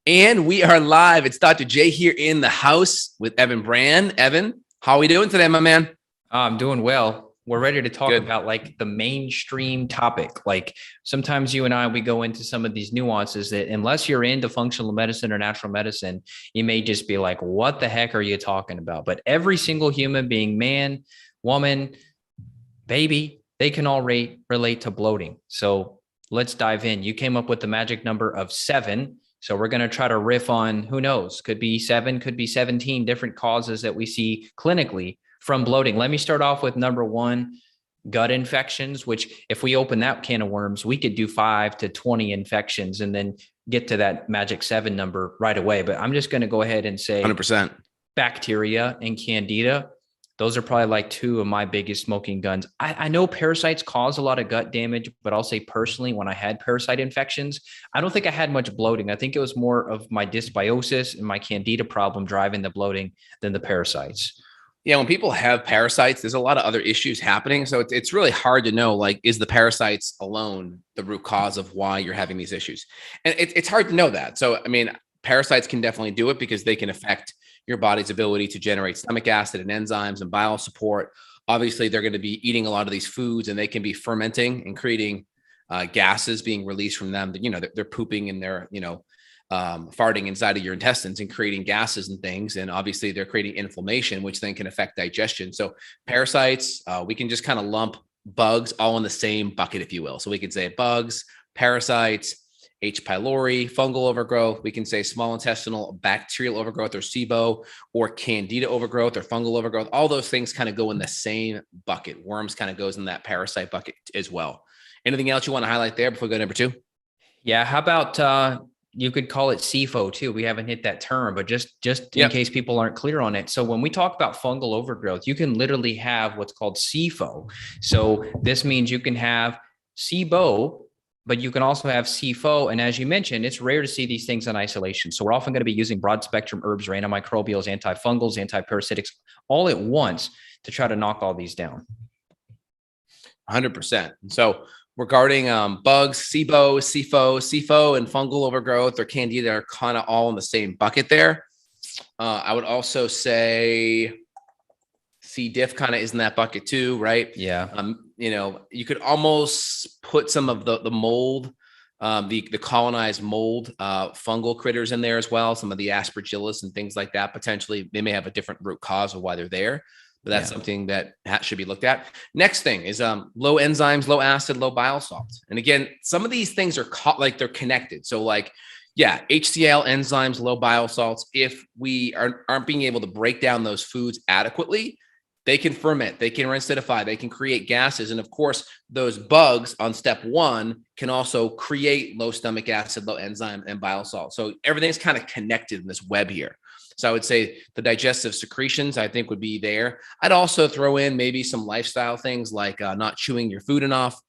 And we are live. It's Dr. J here in the house with Evan Brand. Evan, how are we doing today, my man? I'm doing well. We're ready to talk Good. about like the mainstream topic. Like sometimes you and I, we go into some of these nuances that unless you're into functional medicine or natural medicine, you may just be like, what the heck are you talking about? But every single human being, man, woman, baby, they can all relate to bloating. So let's dive in. You came up with the magic number of 7. So we're going to try to riff on, who knows, could be 7, could be 17 different causes that we see clinically from bloating. Let me start off with number 1, gut infections, which if we open that can of worms, we could do 5 to 20 infections and then get to that magic 7 number right away. But I'm just going to go ahead and say 100%. bacteria and candida. Those are probably like 2 of my biggest smoking guns. I know parasites cause a lot of gut damage, but I'll say personally, when I had parasite infections, I don't think I had much bloating. I think it was more of my dysbiosis and my candida problem driving the bloating than the parasites. Yeah, when people have parasites, there's a lot of other issues happening. So it's really hard to know, like, is the parasites alone the root cause of why you're having these issues? And it's hard to know that. So, I mean, parasites can definitely do it because they can affect your body's ability to generate stomach acid and enzymes and bile support. Obviously, they're going to be eating a lot of these foods and they can be fermenting and creating gases being released from them. You know, they're pooping and they're, farting inside of your intestines and creating gases and things. And obviously they're creating inflammation, which then can affect digestion. So parasites, we can just kind of lump bugs all in the same bucket, if you will. So we could say bugs, parasites, H. pylori, fungal overgrowth. We can say small intestinal bacterial overgrowth or SIBO, or candida overgrowth or fungal overgrowth. All those things kind of go in the same bucket. Worms kind of goes in that parasite bucket as well. Anything else you want to highlight there before we go to number 2? Yeah. How about you could call it SIFO too. We haven't hit that term, but just in case people aren't clear on it. So when we talk about fungal overgrowth, you can literally have what's called SIFO. So this means you can have SIBO, but you can also have SIFO. And as you mentioned, it's rare to see these things in isolation. So we're often going to be using broad spectrum herbs or antimicrobials, antifungals, antiparasitics all at once to try to knock all these down. 100%. So regarding bugs, SIBO, SIFO, and fungal overgrowth or candida are kind of all in the same bucket there. I would also say C. diff kind of is in that bucket too, right? Yeah. You could almost put some of the mold, the colonized mold, fungal critters in there as well. Some of the aspergillus and things like that. Potentially, they may have a different root cause of why they're there. But that's something that should be looked at. Next thing is low enzymes, low acid, low bile salts. And again, some of these things are like they're connected. So like, HCl, enzymes, low bile salts. If we aren't being able to break down those foods adequately, they can ferment, they can acidify, they can create gases. And of course, those bugs on step 1 can also create low stomach acid, low enzyme, and bile salt. So everything's kind of connected in this web here. So I would say the digestive secretions, I think, would be there. I'd also throw in maybe some lifestyle things like not chewing your food enough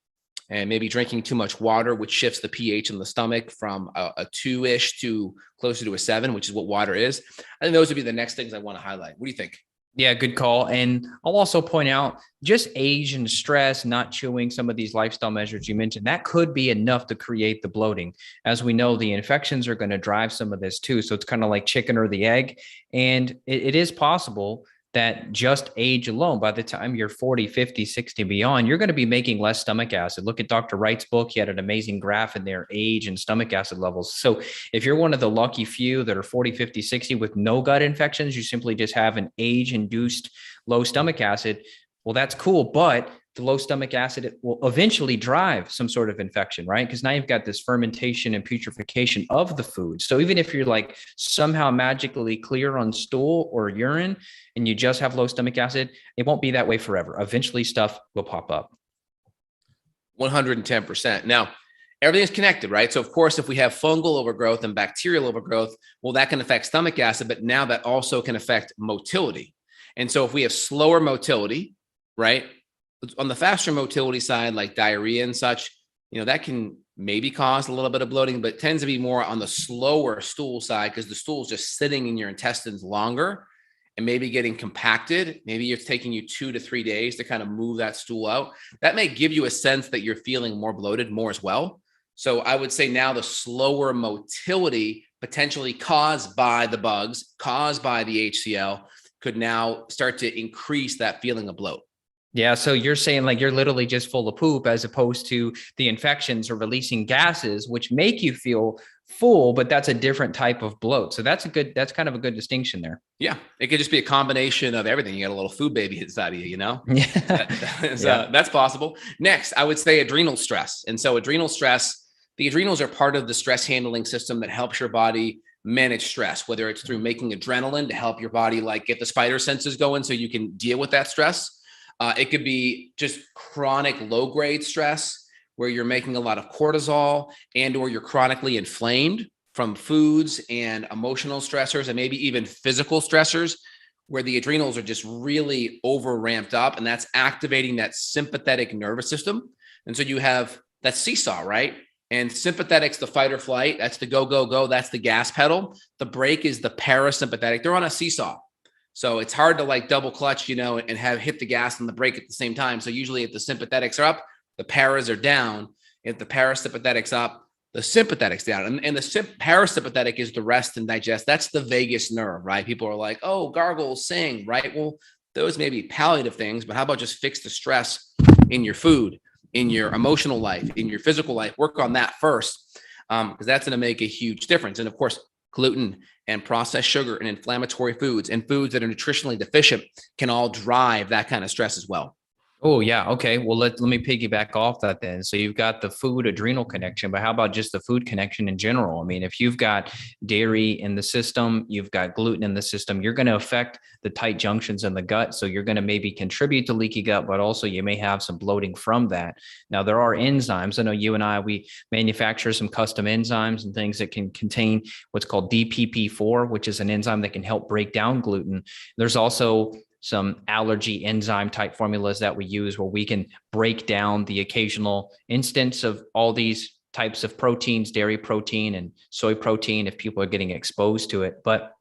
and maybe drinking too much water, which shifts the pH in the stomach from a 2-ish to closer to a 7, which is what water is. I think those would be the next things I want to highlight. What do you think? Yeah, good call. And I'll also point out just age and stress, not chewing some of these lifestyle measures you mentioned, that could be enough to create the bloating. As we know, the infections are going to drive some of this too. So it's kind of like chicken or the egg. And it is possible that just age alone, by the time you're 40, 50, 60 beyond, you're going to be making less stomach acid. Look at Dr. Wright's book. He had an amazing graph in there, age and stomach acid levels. So if you're one of the lucky few that are 40, 50, 60 with no gut infections, you simply just have an age-induced low stomach acid. Well, that's cool. But the low stomach acid will eventually drive some sort of infection, right? Because now you've got this fermentation and putrefaction of the food. So even if you're like somehow magically clear on stool or urine and you just have low stomach acid, it won't be that way forever. Eventually stuff will pop up. 110%. Now, everything's connected, right? So of course, if we have fungal overgrowth and bacterial overgrowth, well, that can affect stomach acid, but now that also can affect motility. And so if we have slower motility, right? On the faster motility side, like diarrhea and such, that can maybe cause a little bit of bloating, but it tends to be more on the slower stool side because the stool is just sitting in your intestines longer and maybe getting compacted. Maybe it's taking you 2 to 3 days to kind of move that stool out. That may give you a sense that you're feeling more bloated more as well. So I would say now the slower motility potentially caused by the bugs, caused by the HCl, could now start to increase that feeling of bloat. Yeah. So you're saying like you're literally just full of poop as opposed to the infections or releasing gases, which make you feel full, but that's a different type of bloat. So that's kind of a good distinction there. Yeah. It could just be a combination of everything. You got a little food baby inside of you, Yeah. That's possible. Next, I would say adrenal stress. And so adrenal stress, the adrenals are part of the stress handling system that helps your body manage stress, whether it's through making adrenaline to help your body like get the spider senses going so you can deal with that stress. It could be just chronic low-grade stress where you're making a lot of cortisol and or you're chronically inflamed from foods and emotional stressors and maybe even physical stressors where the adrenals are just really over ramped up, and that's activating that sympathetic nervous system. And so you have that seesaw, right? And sympathetic's the fight or flight. That's the go, go, go. That's the gas pedal. The brake is the parasympathetic. They're on a seesaw. So it's hard to like double clutch, and have hit the gas and the brake at the same time. So usually if the sympathetics are up, the paras are down. If the parasympathetics up, the sympathetics down. And the parasympathetic is the rest and digest. That's the vagus nerve, right? People are like, oh, gargle, sing, right? Well, those may be palliative things, but how about just fix the stress in your food, in your emotional life, in your physical life? Work on that first, because that's going to make a huge difference. And of course, gluten and processed sugar and inflammatory foods and foods that are nutritionally deficient can all drive that kind of stress as well. Oh, yeah. Okay. Well, let me piggyback off that then. So you've got the food adrenal connection, but how about just the food connection in general? I mean, if you've got dairy in the system, you've got gluten in the system, you're going to affect the tight junctions in the gut. So you're going to maybe contribute to leaky gut, but also you may have some bloating from that. Now, there are enzymes. I know you and I, we manufacture some custom enzymes and things that can contain what's called DPP4, which is an enzyme that can help break down gluten. There's also some allergy enzyme type formulas that we use where we can break down the occasional instance of all these types of proteins, dairy protein and soy protein, if people are getting exposed to it. But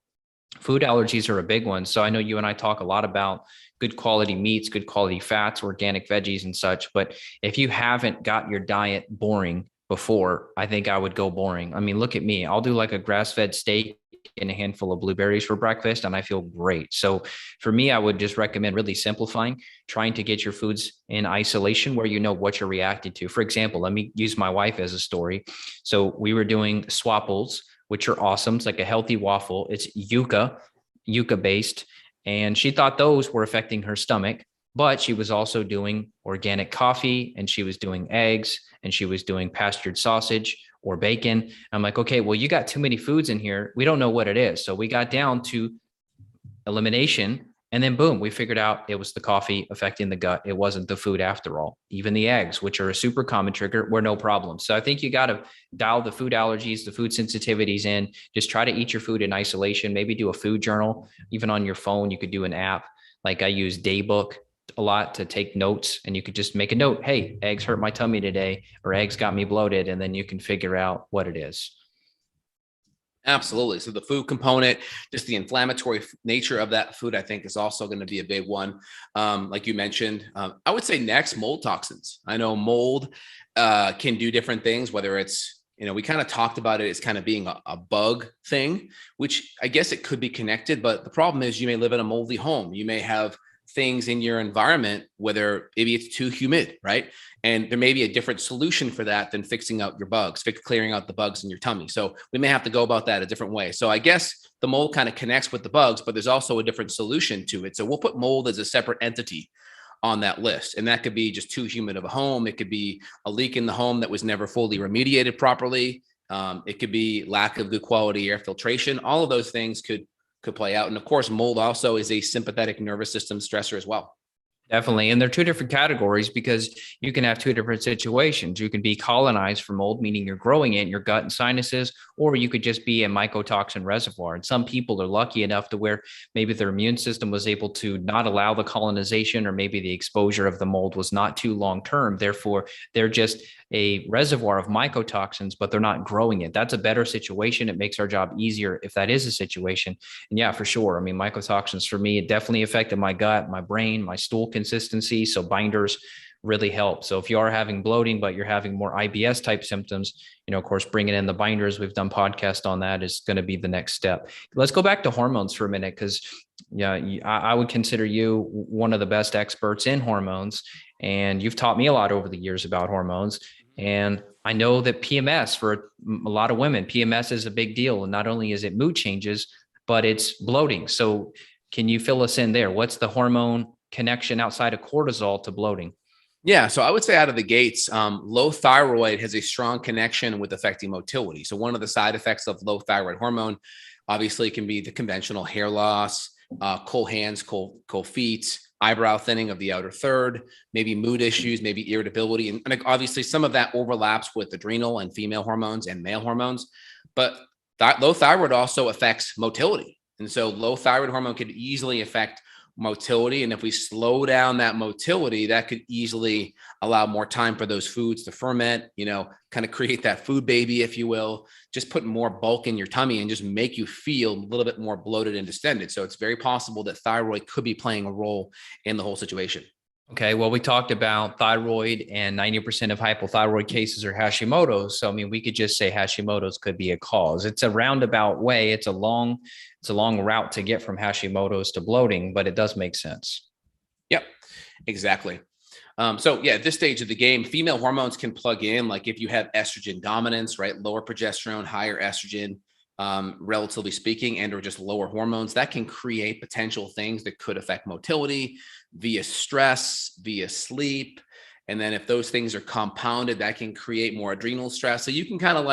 food allergies are a big one. So I know you and I talk a lot about good quality meats, good quality fats, organic veggies and such. But if you haven't got your diet boring before, I think I would go boring. I mean, look at me. I'll do like a grass-fed steak and a handful of blueberries for breakfast, and I feel great. So for me, I would just recommend really simplifying, trying to get your foods in isolation where you know what you're reacting to. For example, let me use my wife as a story. So we were doing swapples, which are awesome. It's like a healthy waffle. It's yucca based. And she thought those were affecting her stomach, but she was also doing organic coffee and she was doing eggs and she was doing pastured sausage or bacon. I'm like, okay, well, you got too many foods in here. We don't know what it is. So we got down to elimination and then boom, we figured out it was the coffee affecting the gut. It wasn't the food after all. Even the eggs, which are a super common trigger, were no problem. So I think you got to dial the food allergies, the food sensitivities in, just try to eat your food in isolation, maybe do a food journal, even on your phone. You could do an app. Like I use Daybook a lot to take notes, and you could just make a note. Hey, eggs hurt my tummy today, or eggs got me bloated. And then you can figure out what it is. Absolutely. So the food component, just the inflammatory nature of that food, I think is also going to be a big one. Like you mentioned, I would say next, mold toxins. I know mold can do different things, whether it's, we kind of talked about it as kind of being a bug thing, which I guess it could be connected. But the problem is you may live in a moldy home. You may have things in your environment, whether maybe it's too humid, right? And there may be a different solution for that than fixing out your bugs, clearing out the bugs in your tummy. So we may have to go about that a different way. So I guess the mold kind of connects with the bugs, but there's also a different solution to it. So we'll put mold as a separate entity on that list. And that could be just too humid of a home. It could be a leak in the home that was never fully remediated properly. It could be lack of good quality air filtration. All of those things could play out. And of course, mold also is a sympathetic nervous system stressor as well. Definitely. And they're two different categories because you can have two different situations. You can be colonized for mold, meaning you're growing it in your gut and sinuses, or you could just be a mycotoxin reservoir. And some people are lucky enough to where maybe their immune system was able to not allow the colonization, or maybe the exposure of the mold was not too long term. Therefore, they're just a reservoir of mycotoxins, but they're not growing it. That's a better situation. It makes our job easier if that is a situation. And yeah, for sure. I mean, mycotoxins for me, it definitely affected my gut, my brain, my stool consistency. So binders really help. So if you are having bloating, but you're having more IBS type symptoms, of course, bringing in the binders, we've done podcast on that, is going to be the next step. Let's go back to hormones for a minute, because I would consider you one of the best experts in hormones, and you've taught me a lot over the years about hormones. And I know that PMS, for a lot of women, PMS is a big deal. And not only is it mood changes, but it's bloating. So can you fill us in there? What's the hormone connection outside of cortisol to bloating? Yeah, so I would say out of the gates, low thyroid has a strong connection with affecting motility. So one of the side effects of low thyroid hormone, obviously, can be the conventional hair loss, cold hands, cold feet, eyebrow thinning of the outer third, maybe mood issues, maybe irritability. And obviously some of that overlaps with adrenal and female hormones and male hormones, but low thyroid also affects motility. And so low thyroid hormone could easily affect motility. And if we slow down that motility, that could easily allow more time for those foods to ferment, kind of create that food baby, if you will, just put more bulk in your tummy and just make you feel a little bit more bloated and distended. So it's very possible that thyroid could be playing a role in the whole situation. Okay, well, we talked about thyroid, and 90% of hypothyroid cases are Hashimoto's. So, we could just say Hashimoto's could be a cause. It's a roundabout way. It's a long route to get from Hashimoto's to bloating, but it does make sense. Yep, exactly. So at this stage of the game, female hormones can plug in, like if you have estrogen dominance, right? Lower progesterone, higher estrogen, relatively speaking, and or just lower hormones, that can create potential things that could affect motility via stress, via sleep. And then if those things are compounded, that can create more adrenal stress. So you can kind of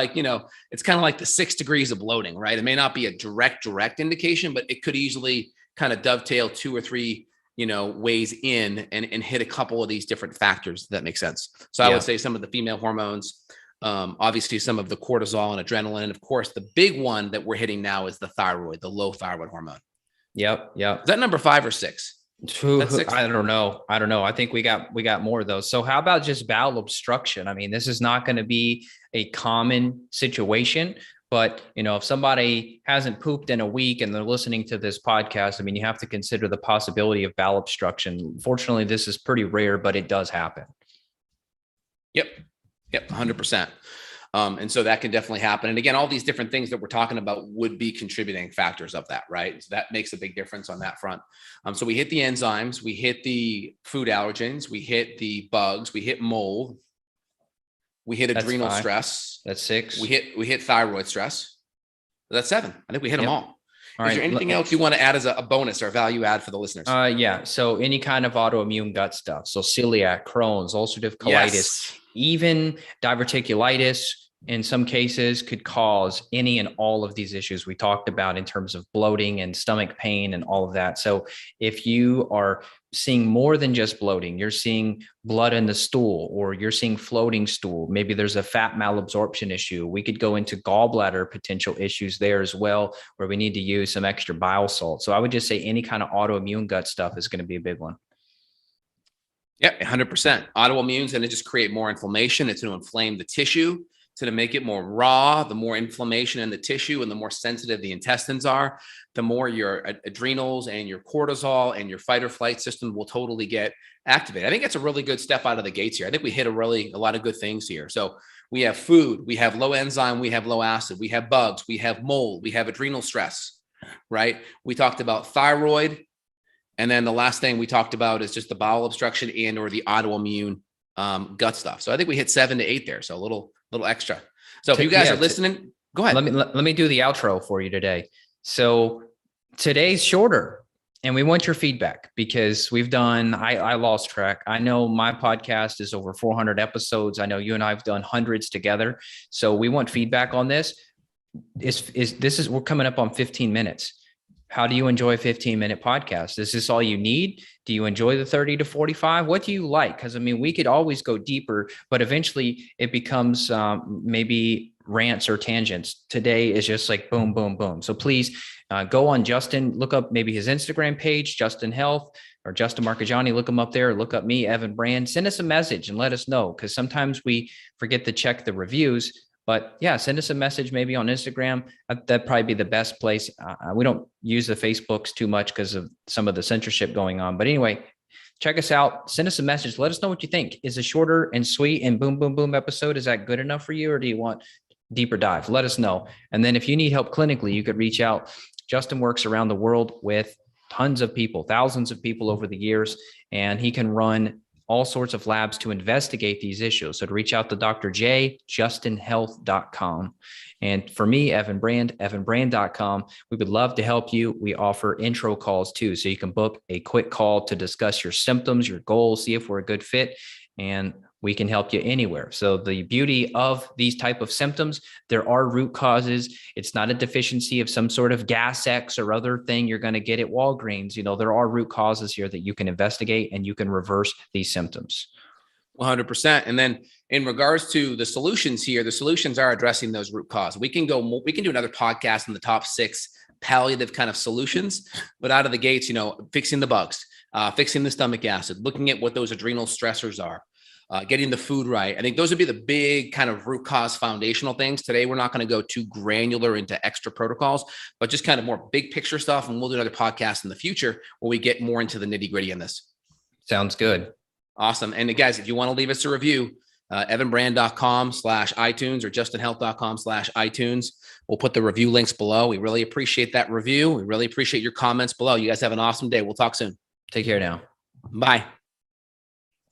it's kind of like the 6 degrees of bloating, right? It may not be a direct indication, but it could easily kind of dovetail 2 or 3, ways in and hit a couple of these different factors. That makes sense. So I would say some of the female hormones, obviously some of the cortisol and adrenaline. And of course, the big one that we're hitting now is the thyroid, the low thyroid hormone. Yep. Is that number 5 or 6? I don't know. I think we got more of those. So how about just bowel obstruction? This is not going to be a common situation, but if somebody hasn't pooped in a week and they're listening to this podcast, you have to consider the possibility of bowel obstruction. Fortunately, this is pretty rare, but it does happen. Yep. 100%. And so that can definitely happen. And again, all these different things that we're talking about would be contributing factors of that, right? So that makes a big difference on that front. So we hit the enzymes, we hit the food allergens, we hit the bugs, we hit mold, we hit adrenal stress. That's 6. We hit thyroid stress. That's 7. I think we hit them all. Is there anything else you want to add as a bonus or value add for the listeners? Yeah. So any kind of autoimmune gut stuff. So celiac, Crohn's, ulcerative colitis, even diverticulitis in some cases could cause any and all of these issues we talked about in terms of bloating and stomach pain and all of that. So if you are seeing more than just bloating, you're seeing blood in the stool, or you're seeing floating stool, maybe there's a fat malabsorption issue. We could go into gallbladder potential issues there as well, where we need to use some extra bile salt. So I would just say any kind of autoimmune gut stuff is going to be a big one. Yep, 100%. Autoimmune is going to just create more inflammation. It's going to inflame the tissue. It's going to make it more raw. The more inflammation in the tissue and the more sensitive the intestines are, the more your adrenals and your cortisol and your fight or flight system will totally get activated. I think that's a really good step out of the gates here. I think we hit a lot of good things here. So we have food, we have low enzyme, we have low acid, we have bugs, we have mold, we have adrenal stress, right? We talked about thyroid. And then the last thing we talked about is just the bowel obstruction and or the autoimmune gut stuff. So I think we hit 7 to 8 there. So a little extra. So if you guys are listening, go ahead. Let me do the outro for you today. So today's shorter, and we want your feedback because we've done, I lost track. I know my podcast is over 400 episodes. I know you and I have done hundreds together. So we want feedback on this. We're coming up on 15 minutes. How do you enjoy a 15-minute podcast? Is this all you need? Do you enjoy the 30 to 45? What do you like? Because we could always go deeper, but eventually it becomes maybe rants or tangents. Today is just like boom, boom, boom. So please go on Justin, look up maybe his Instagram page, Justin Health, or Justin Marcagiani, look him up there, look up me, Evan Brand, send us a message and let us know. Because sometimes we forget to check the reviews. But yeah, send us a message maybe on Instagram. That'd probably be the best place. We don't use the Facebooks too much because of some of the censorship going on. But anyway, check us out. Send us a message. Let us know what you think. Is a shorter and sweet and boom, boom, boom episode, is that good enough for you? Or do you want deeper dive? Let us know. And then if you need help clinically, you could reach out. Justin works around the world with tons of people, thousands of people over the years, and he can run all sorts of labs to investigate these issues. So to reach out to Dr. J, justinhealth.com. And for me, Evan Brand, evanbrand.com. We would love to help you. We offer intro calls too. So you can book a quick call to discuss your symptoms, your goals, see if we're a good fit, and we can help you anywhere. So the beauty of these type of symptoms, there are root causes. It's not a deficiency of some sort of gas X or other thing you're going to get at Walgreens. You know, there are root causes here that you can investigate and you can reverse these symptoms. 100%. And then in regards to the solutions here, the solutions are addressing those root cause. We can do another podcast on the top 6 palliative kind of solutions, but out of the gates, you know, fixing the bugs, fixing the stomach acid, looking at what those adrenal stressors are, getting the food right. I think those would be the big kind of root cause foundational things. Today, we're not going to go too granular into extra protocols, but just kind of more big picture stuff. And we'll do another podcast in the future where we get more into the nitty gritty in this. Sounds good. Awesome. And guys, if you want to leave us a review, evanbrand.com/iTunes or justinhealth.com/iTunes. We'll put the review links below. We really appreciate that review. We really appreciate your comments below. You guys have an awesome day. We'll talk soon. Take care now. Bye.